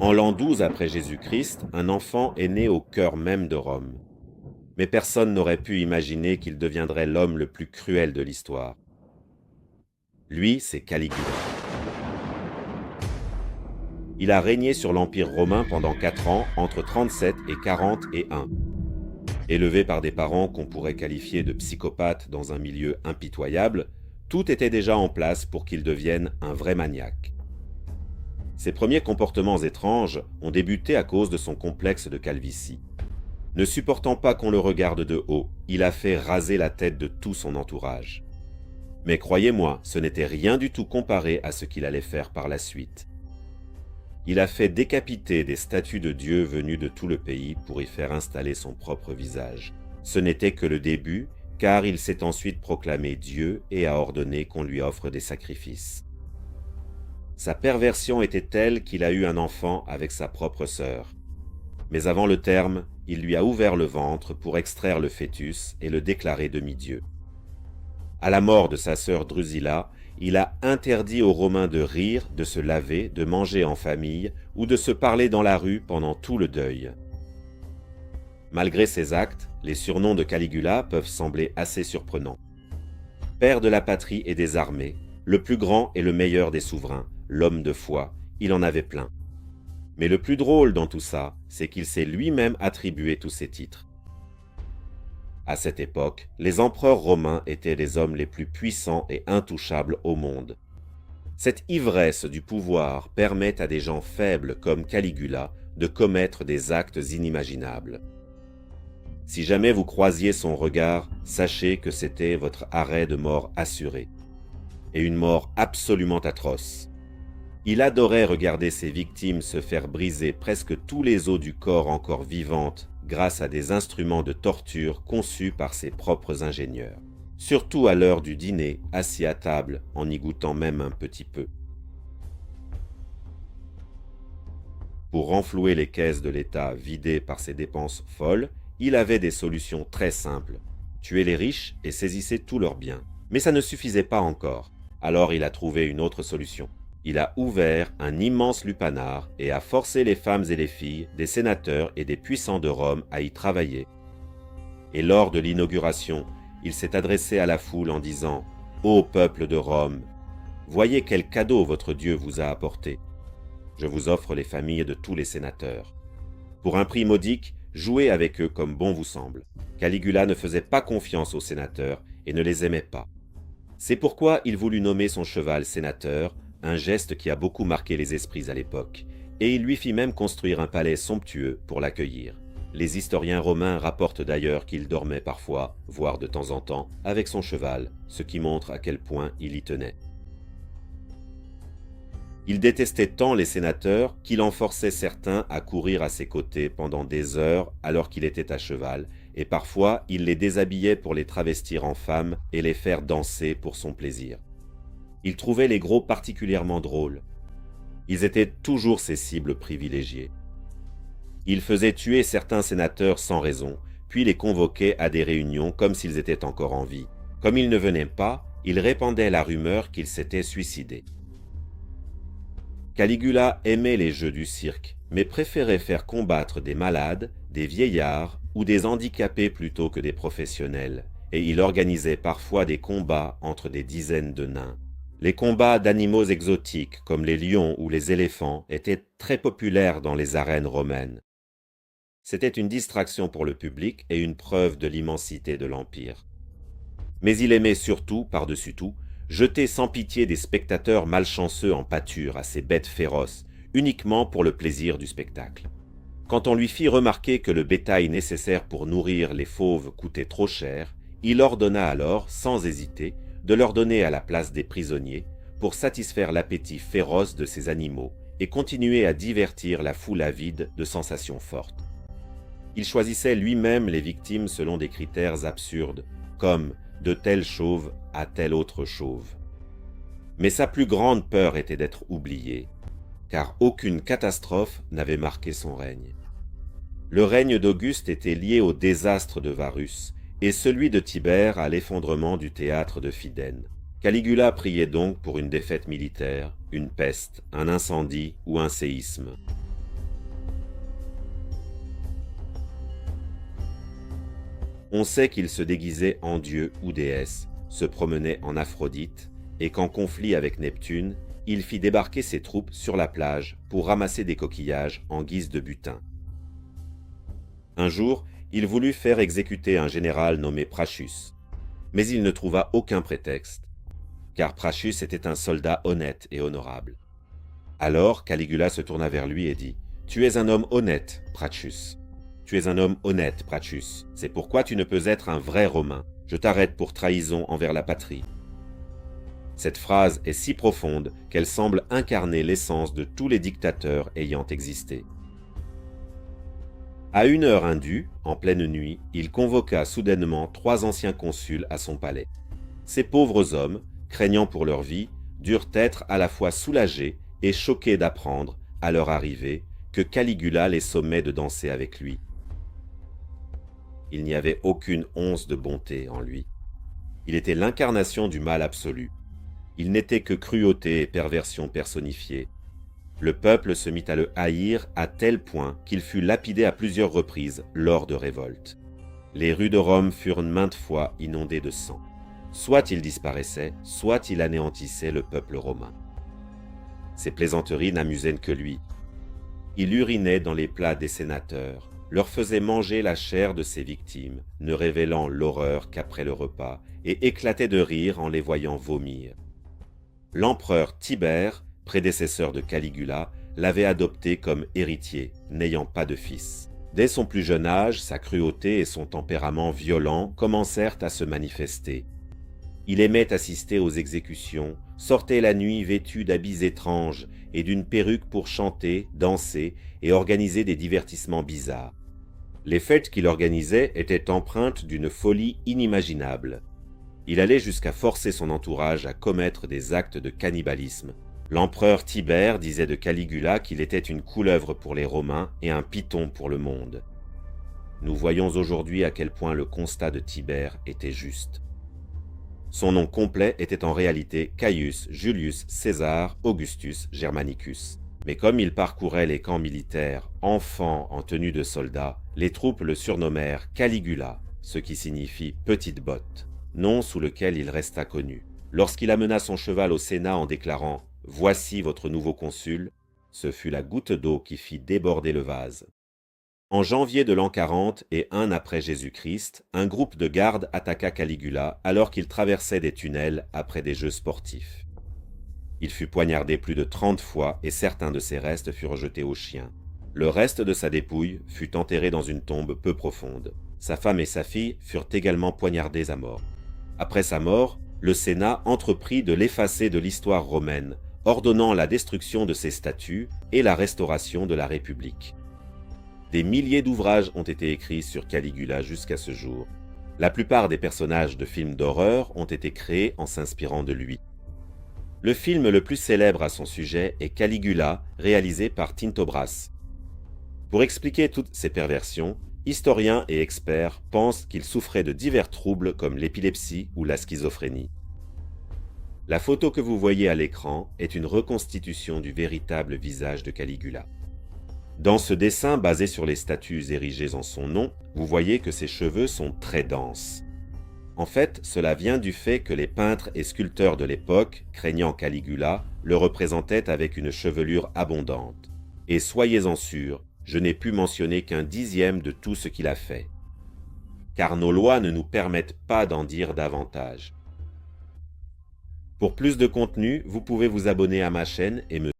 En l'an 12 après Jésus-Christ, un enfant est né au cœur même de Rome. Mais personne n'aurait pu imaginer qu'il deviendrait l'homme le plus cruel de l'histoire. Lui, c'est Caligula. Il a régné sur l'Empire romain pendant 4 ans, entre 37 et 41. Élevé par des parents qu'on pourrait qualifier de psychopathes dans un milieu impitoyable, tout était déjà en place pour qu'il devienne un vrai maniaque. Ses premiers comportements étranges ont débuté à cause de son complexe de calvitie. Ne supportant pas qu'on le regarde de haut, il a fait raser la tête de tout son entourage. Mais croyez-moi, ce n'était rien du tout comparé à ce qu'il allait faire par la suite. Il a fait décapiter des statues de dieux venus de tout le pays pour y faire installer son propre visage. Ce n'était que le début, car il s'est ensuite proclamé Dieu et a ordonné qu'on lui offre des sacrifices. Sa perversion était telle qu'il a eu un enfant avec sa propre sœur. Mais avant le terme, il lui a ouvert le ventre pour extraire le fœtus et le déclarer demi-dieu. À la mort de sa sœur Drusilla, il a interdit aux Romains de rire, de se laver, de manger en famille ou de se parler dans la rue pendant tout le deuil. Malgré ces actes, les surnoms de Caligula peuvent sembler assez surprenants. Père de la patrie et des armées, le plus grand et le meilleur des souverains, l'homme de foi, il en avait plein. Mais le plus drôle dans tout ça, c'est qu'il s'est lui-même attribué tous ces titres. À cette époque, les empereurs romains étaient les hommes les plus puissants et intouchables au monde. Cette ivresse du pouvoir permet à des gens faibles comme Caligula de commettre des actes inimaginables. Si jamais vous croisiez son regard, sachez que c'était votre arrêt de mort assuré. Et une mort absolument atroce. Il adorait regarder ses victimes se faire briser presque tous les os du corps encore vivantes grâce à des instruments de torture conçus par ses propres ingénieurs. Surtout à l'heure du dîner, assis à table, en y goûtant même un petit peu. Pour renflouer les caisses de l'État vidées par ses dépenses folles, il avait des solutions très simples. Tuer les riches et saisissez tous leurs biens. Mais ça ne suffisait pas encore. Alors il a trouvé une autre solution. Il a ouvert un immense lupanar et a forcé les femmes et les filles, des sénateurs et des puissants de Rome à y travailler. Et lors de l'inauguration, il s'est adressé à la foule en disant « Ô peuple de Rome, voyez quel cadeau votre Dieu vous a apporté. Je vous offre les familles de tous les sénateurs. Pour un prix modique, jouez avec eux comme bon vous semble. » Caligula ne faisait pas confiance aux sénateurs et ne les aimait pas. C'est pourquoi il voulut nommer son cheval sénateur, un geste qui a beaucoup marqué les esprits à l'époque, et il lui fit même construire un palais somptueux pour l'accueillir. Les historiens romains rapportent d'ailleurs qu'il dormait parfois, voire de temps en temps, avec son cheval, ce qui montre à quel point il y tenait. Il détestait tant les sénateurs qu'il en forçait certains à courir à ses côtés pendant des heures alors qu'il était à cheval, et parfois il les déshabillait pour les travestir en femmes et les faire danser pour son plaisir. Il trouvait les gros particulièrement drôles. Ils étaient toujours ses cibles privilégiées. Il faisait tuer certains sénateurs sans raison, puis les convoquait à des réunions comme s'ils étaient encore en vie. Comme ils ne venaient pas, il répandait la rumeur qu'ils s'étaient suicidés. Caligula aimait les jeux du cirque, mais préférait faire combattre des malades, des vieillards ou des handicapés plutôt que des professionnels, et il organisait parfois des combats entre des dizaines de nains. Les combats d'animaux exotiques comme les lions ou les éléphants étaient très populaires dans les arènes romaines. C'était une distraction pour le public et une preuve de l'immensité de l'Empire. Mais il aimait surtout, par-dessus tout, jeter sans pitié des spectateurs malchanceux en pâture à ces bêtes féroces, uniquement pour le plaisir du spectacle. Quand on lui fit remarquer que le bétail nécessaire pour nourrir les fauves coûtait trop cher, il ordonna alors, sans hésiter, de leur donner à la place des prisonniers pour satisfaire l'appétit féroce de ces animaux et continuer à divertir la foule avide de sensations fortes. Il choisissait lui-même les victimes selon des critères absurdes, comme de tel chauve à tel autre chauve. Mais sa plus grande peur était d'être oublié, car aucune catastrophe n'avait marqué son règne. Le règne d'Auguste était lié au désastre de Varus, et celui de Tibère à l'effondrement du théâtre de Fidène. Caligula priait donc pour une défaite militaire, une peste, un incendie ou un séisme. On sait qu'il se déguisait en dieu ou déesse, se promenait en Aphrodite, et qu'en conflit avec Neptune, il fit débarquer ses troupes sur la plage pour ramasser des coquillages en guise de butin. Un jour, il voulut faire exécuter un général nommé Prachus, mais il ne trouva aucun prétexte, car Prachus était un soldat honnête et honorable. Alors Caligula se tourna vers lui et dit « Tu es un homme honnête, Prachus. Tu es un homme honnête, Prachus. C'est pourquoi tu ne peux être un vrai Romain. Je t'arrête pour trahison envers la patrie. » Cette phrase est si profonde qu'elle semble incarner l'essence de tous les dictateurs ayant existé. À une heure indue, en pleine nuit, il convoqua soudainement 3 anciens consuls à son palais. Ces pauvres hommes, craignant pour leur vie, durent être à la fois soulagés et choqués d'apprendre, à leur arrivée, que Caligula les sommait de danser avec lui. Il n'y avait aucune once de bonté en lui. Il était l'incarnation du mal absolu. Il n'était que cruauté et perversion personnifiée. Le peuple se mit à le haïr à tel point qu'il fut lapidé à plusieurs reprises lors de révoltes. Les rues de Rome furent maintes fois inondées de sang. Soit il disparaissait, soit il anéantissait le peuple romain. Ces plaisanteries n'amusaient que lui. Il urinait dans les plats des sénateurs, leur faisait manger la chair de ses victimes, ne révélant l'horreur qu'après le repas, et éclatait de rire en les voyant vomir. L'empereur Tibère, prédécesseur de Caligula, l'avait adopté comme héritier, n'ayant pas de fils. Dès son plus jeune âge, sa cruauté et son tempérament violent commencèrent à se manifester. Il aimait assister aux exécutions, sortait la nuit vêtu d'habits étranges et d'une perruque pour chanter, danser et organiser des divertissements bizarres. Les fêtes qu'il organisait étaient empreintes d'une folie inimaginable. Il allait jusqu'à forcer son entourage à commettre des actes de cannibalisme. L'empereur Tibère disait de Caligula qu'il était une couleuvre pour les Romains et un python pour le monde. Nous voyons aujourd'hui à quel point le constat de Tibère était juste. Son nom complet était en réalité Caius Julius César Augustus Germanicus. Mais comme il parcourait les camps militaires, enfant en tenue de soldat, les troupes le surnommèrent Caligula, ce qui signifie « petite botte », nom sous lequel il resta connu. Lorsqu'il amena son cheval au Sénat en déclarant « Voici votre nouveau consul », ce fut la goutte d'eau qui fit déborder le vase. En janvier de l'an 40 et 1 après Jésus-Christ, un groupe de gardes attaqua Caligula alors qu'il traversait des tunnels après des jeux sportifs. Il fut poignardé plus de 30 fois et certains de ses restes furent jetés aux chiens. Le reste de sa dépouille fut enterré dans une tombe peu profonde. Sa femme et sa fille furent également poignardées à mort. Après sa mort, le Sénat entreprit de l'effacer de l'histoire romaine, ordonnant la destruction de ses statues et la restauration de la République. Des milliers d'ouvrages ont été écrits sur Caligula jusqu'à ce jour. La plupart des personnages de films d'horreur ont été créés en s'inspirant de lui. Le film le plus célèbre à son sujet est Caligula, réalisé par Tintobras. Pour expliquer toutes ces perversions, historiens et experts pensent qu'il souffrait de divers troubles comme l'épilepsie ou la schizophrénie. La photo que vous voyez à l'écran est une reconstitution du véritable visage de Caligula. Dans ce dessin basé sur les statues érigées en son nom, vous voyez que ses cheveux sont très denses. En fait, cela vient du fait que les peintres et sculpteurs de l'époque, craignant Caligula, le représentaient avec une chevelure abondante. Et soyez-en sûrs, je n'ai pu mentionner qu'un dixième de tout ce qu'il a fait. Car nos lois ne nous permettent pas d'en dire davantage. Pour plus de contenu, vous pouvez vous abonner à ma chaîne et me